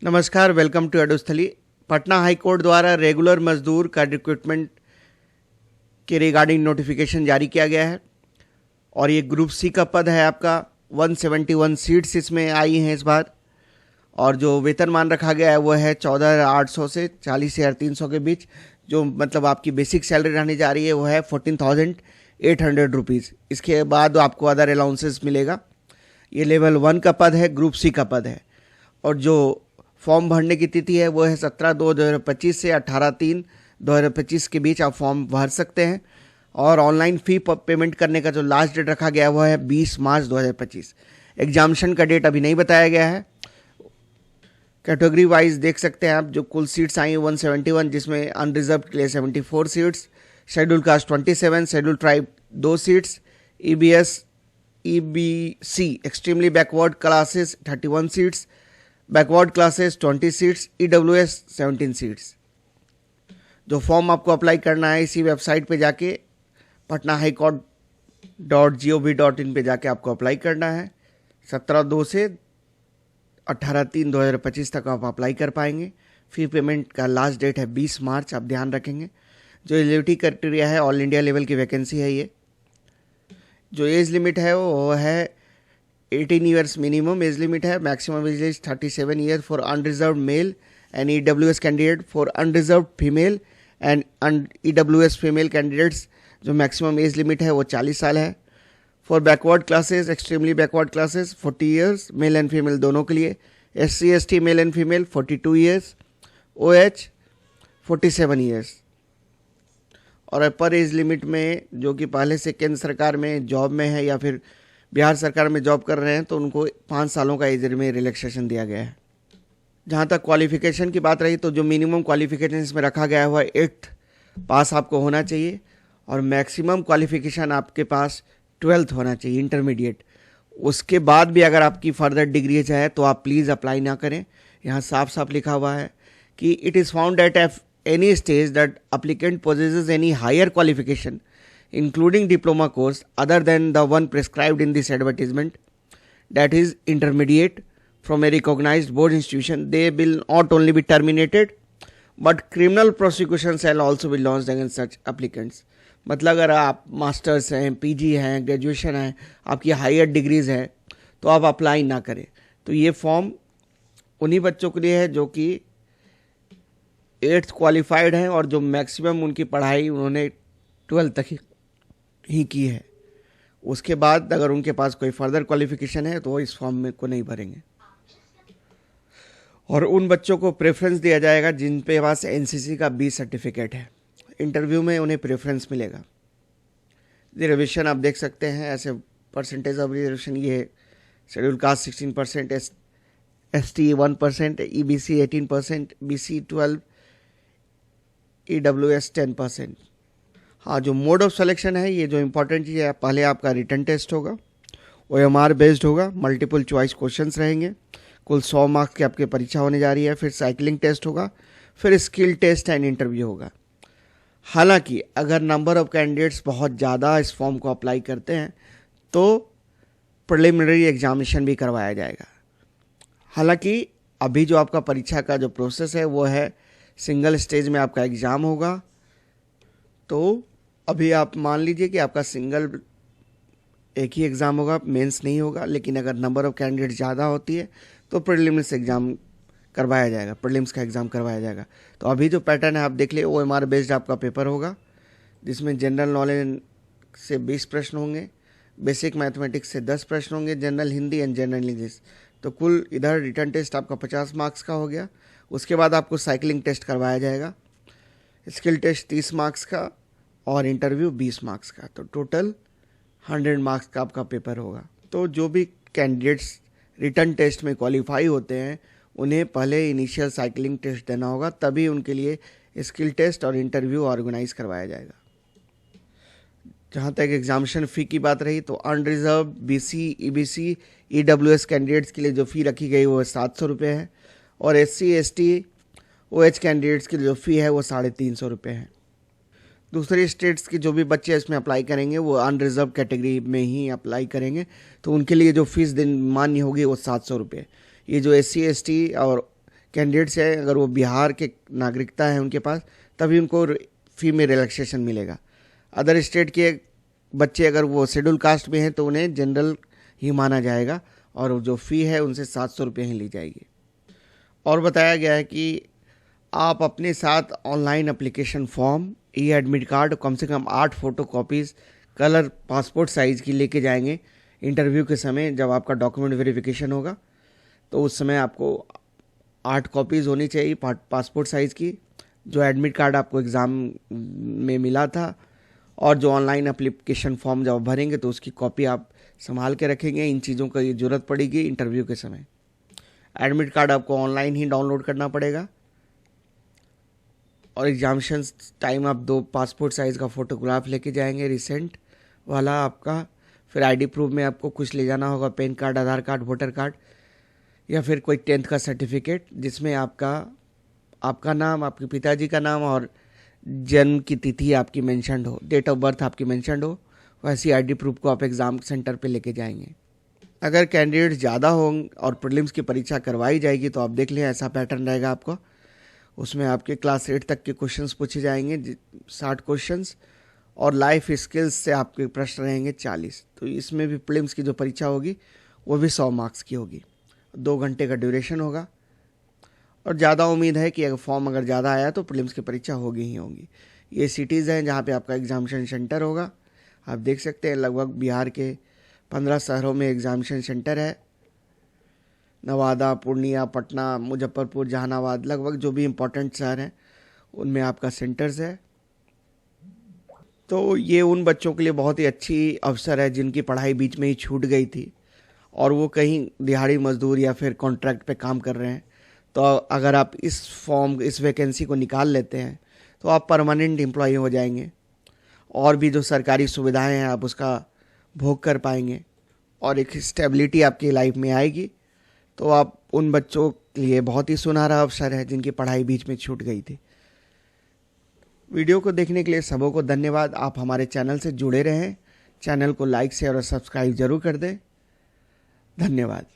नमस्कार, welcome to एडोस्थली। Patna high court द्वारा रेगुलर मजदूर का रिक्रूटमेंट के रिगार्डिंग नोटिफिकेशन जारी किया गया है और ये ग्रुप सी का पद है आपका। 171 सीट्स इसमें आई हैं इस बार और जो वेतनमान रखा गया है वो है 14,800 से 40,300 के बीच। जो मतलब आपकी बेसिक सैलरी रहने जा रही है वो है 14,800 रुपीज़। इसके बाद आपको अदर अलाउंसेस मिलेगा। ये लेवल 1 का पद है, ग्रुप सी का पद है और जो फॉर्म भरने की तिथि है वो है 17/2/2025 से 18/3/2025 के बीच आप फॉर्म भर सकते हैं। और ऑनलाइन फ़ी पेमेंट करने का जो लास्ट डेट रखा गया वो है 20 मार्च 2025। एग्जामिनेशन का डेट अभी नहीं बताया गया है। कैटेगरी वाइज देख सकते हैं आप, जो कुल सीट्स आई हैं 171, जिसमें अनरिजर्व के लिए 74 seats, schedule caste 27, schedule tribe 2 seats, EBC extremely backward classes 31 seats, backward classes 20 seats, EWS 17 seats. जो फॉर्म आपको अप्लाई करना है इसी वेबसाइट पे जाके patnahighcourt.gov.in पे जाके आपको अप्लाई करना है। 17/2 से 18/3/2025 तक आप अप्लाई कर पाएंगे। फ़ी पेमेंट का लास्ट डेट है 20 मार्च, आप ध्यान रखेंगे। जो एलिजिबिलिटी क्राइटेरिया है, ऑल इंडिया लेवल की वैकेंसी है ये। जो एज लिमिट है वो है 18 ईयर्स मिनिमम एज लिमिट है। Maximum age is 37 year for unreserve male and EWS candidate. For unreserve female and EWS female candidates जो मैक्सिमम एज लिमिट है वो 40 साल है। For backward classes, extremely backward classes 40 years male and female दोनों के लिए। SC/ST male and female 42 years. OH 47 years. और अपर age limit में जो कि पहले से केंद्र सरकार में जॉब में है या फिर बिहार सरकार में जॉब कर रहे हैं तो उनको 5 सालों का एज में रिलैक्सेशन दिया गया है। जहाँ तक क्वालिफिकेशन की बात रही तो जो मिनिमम क्वालिफिकेशन इसमें रखा गया है वह 8th पास आपको होना चाहिए और मैक्सिमम क्वालिफिकेशन आपके पास 12th होना चाहिए, इंटरमीडिएट। उसके बाद भी अगर आपकी फर्दर डिग्री है तो आप प्लीज़ अप्लाई ना करें। यहाँ साफ साफ लिखा हुआ है कि it is found at any stage that applicant possesses any higher qualification including diploma course other than the one prescribed in this advertisement, that is intermediate from a recognized board institution, they will not only be terminated but criminal prosecution shall also be launched against such applicants। मतलब अगर आप masters हैं, PG हैं, graduation है, आपकी higher degrees है तो आप अप्लाई ना करें। तो ये फॉर्म उन्हीं बच्चों के लिए है जो कि 8th क्वालिफाइड हैं और जो मैक्सिमम उनकी पढ़ाई उन्होंने 12th तक ही की है। उसके बाद अगर उनके पास कोई फर्दर क्वालिफिकेशन है तो वो इस फॉर्म में को नहीं भरेंगे। और उन बच्चों को प्रेफरेंस दिया जाएगा जिन पे पास NCC का B सर्टिफिकेट है। इंटरव्यू में उन्हें प्रेफरेंस मिलेगा। रिजर्वेशन आप देख सकते हैं, ऐसे परसेंटेज ऑफ रिजर्वेशन ये schedule caste 16%, ST 1%, EBC 18%, BC 12%, EWS 10%। हाँ, जो मोड ऑफ सिलेक्शन है, ये जो इम्पोर्टेंट चीज़ है, पहले आपका रिटन टेस्ट होगा, OMR बेस्ड होगा, मल्टीपल चॉइस क्वेश्चंस रहेंगे। कुल 100 मार्क्स की आपकी परीक्षा होने जा रही है। फिर साइकिलिंग टेस्ट होगा, फिर स्किल टेस्ट एंड इंटरव्यू होगा। हालांकि अगर नंबर ऑफ कैंडिडेट्स बहुत ज़्यादा इस फॉर्म को अप्लाई करते हैं तो प्रिलिमिनरी एग्जामिनेशन भी करवाया जाएगा। हालांकि अभी जो आपका परीक्षा का जो प्रोसेस है वो है सिंगल स्टेज में आपका एग्ज़ाम होगा। तो अभी आप मान लीजिए कि आपका सिंगल एक ही एग्ज़ाम होगा, मेंस नहीं होगा। लेकिन अगर नंबर ऑफ़ कैंडिडेट ज़्यादा होती है तो प्रीलिम्स एग्ज़ाम करवाया जाएगा, प्रीलिम्स का एग्ज़ाम करवाया जाएगा। तो अभी जो पैटर्न है आप देख लिए, OMR बेस्ड आपका पेपर होगा जिसमें जनरल नॉलेज से 20 प्रश्न होंगे, बेसिक मैथमेटिक्स से 10 प्रश्न होंगे, general Hindi and general English. तो कुल इधर रिटर्न टेस्ट आपका 50 मार्क्स का हो गया। उसके बाद आपको साइकिलिंग टेस्ट करवाया जाएगा, स्किल टेस्ट 30 मार्क्स का और इंटरव्यू 20 मार्क्स का। तो टोटल 100 मार्क्स का आपका पेपर होगा। तो जो भी कैंडिडेट्स रिटर्न टेस्ट में क्वालिफाई होते हैं उन्हें पहले इनिशियल साइकिलिंग टेस्ट देना होगा, तभी उनके लिए स्किल टेस्ट और इंटरव्यू ऑर्गेनाइज करवाया जाएगा। जहाँ तक एग्जामिनेशन फ़ी की बात रही तो unreserve BC, EBC, EWS candidates के लिए जो फ़ी रखी गई वो 700 रुपये है और SC, ST, OH कैंडिडेट्स की जो फ़ी है वो 350 रुपये है। दूसरे स्टेट्स के जो भी बच्चे इसमें अप्लाई करेंगे वो अनरिजर्व कैटेगरी में ही अप्लाई करेंगे, तो उनके लिए जो फीस दिन मान्य होगी वो 700 रुपये। ये जो SC, ST और कैंडिडेट्स हैं, अगर वो बिहार के नागरिकता है उनके पास, तभी उनको फ़ी में रिलैक्सेशन मिलेगा। अदर स्टेट के बच्चे अगर वो शेड्यूल कास्ट में हैं तो उन्हें जनरल ही माना जाएगा और जो फ़ी है उनसे 700 रुपये ही ली जाएगी। और बताया गया है कि आप अपने साथ ऑनलाइन एप्लीकेशन फॉर्म, ई एडमिट कार्ड, कम से कम 8 photo copies colour passport size की लेके जाएंगे। इंटरव्यू के समय जब आपका डॉक्यूमेंट वेरिफिकेशन होगा तो उस समय आपको 8 कॉपीज़ होनी चाहिए पासपोर्ट साइज़ की, जो एडमिट कार्ड आपको एग्ज़ाम में मिला था, और जो ऑनलाइन एप्लीकेशन फॉर्म जब भरेंगे तो उसकी कॉपी आप संभाल के रखेंगे। इन चीज़ों की ज़रूरत पड़ेगी इंटरव्यू के समय। एडमिट कार्ड आपको ऑनलाइन ही डाउनलोड करना पड़ेगा और एग्जामिनेशन टाइम आप 2 पासपोर्ट साइज़ का फ़ोटोग्राफ लेके जाएंगे रिसेंट वाला आपका। फिर आईडी प्रूफ में आपको कुछ ले जाना होगा, पैन कार्ड, आधार कार्ड, वोटर कार्ड, या फिर कोई 10th का सर्टिफिकेट जिसमें आपका नाम, आपके पिताजी का नाम और जन्म की तिथि आपकी मेंशन्ड हो, डेट ऑफ बर्थ आपकी मेंशन्ड हो। वैसी आईडी प्रूफ को आप एग्ज़ाम सेंटर पे लेके जाएंगे। अगर कैंडिडेट ज़्यादा हों और प्रीलिम्स की परीक्षा करवाई जाएगी तो आप देख लें, ऐसा पैटर्न रहेगा आपको। उसमें आपके क्लास 8 तक के क्वेश्चंस पूछे जाएंगे 60 क्वेश्चंस, और लाइफ स्किल्स से आपके प्रश्न रहेंगे 40। तो इसमें भी प्रीलिम्स की जो परीक्षा होगी वो भी 100 मार्क्स की होगी। 2 घंटे का ड्यूरेशन होगा और ज़्यादा उम्मीद है कि अगर फॉर्म अगर ज़्यादा आया तो प्रीलिम्स की परीक्षा होगी ही होगी। ये सिटीज़ हैं जहाँ पे आपका एग्जामिनेशन सेंटर होगा। आप देख सकते हैं लगभग बिहार के 15 शहरों में एग्जामिनेशन सेंटर है। नवादा, पूर्णिया, पटना, मुजफ्फरपुर, जहानाबाद, लगभग जो भी इम्पोर्टेंट शहर हैं उनमें आपका सेंटर्स है। तो ये उन बच्चों के लिए बहुत ही अच्छी अवसर है जिनकी पढ़ाई बीच में ही छूट गई थी और वो कहीं दिहाड़ी मजदूर या फिर कॉन्ट्रैक्ट पे काम कर रहे हैं। तो अगर आप इस वैकेंसी को निकाल लेते हैं तो आप परमानेंट एम्प्लॉई हो जाएंगे और भी जो सरकारी सुविधाएं हैं आप उसका भोग कर पाएंगे और एक स्टेबिलिटी आपकी लाइफ में आएगी। तो आप उन बच्चों के लिए बहुत ही सुनहरा अवसर है जिनकी पढ़ाई बीच में छूट गई थी। वीडियो को देखने के लिए सबों को धन्यवाद। आप हमारे चैनल से जुड़े रहें, चैनल को लाइक, शेयर और सब्सक्राइब जरूर कर दें। धन्यवाद।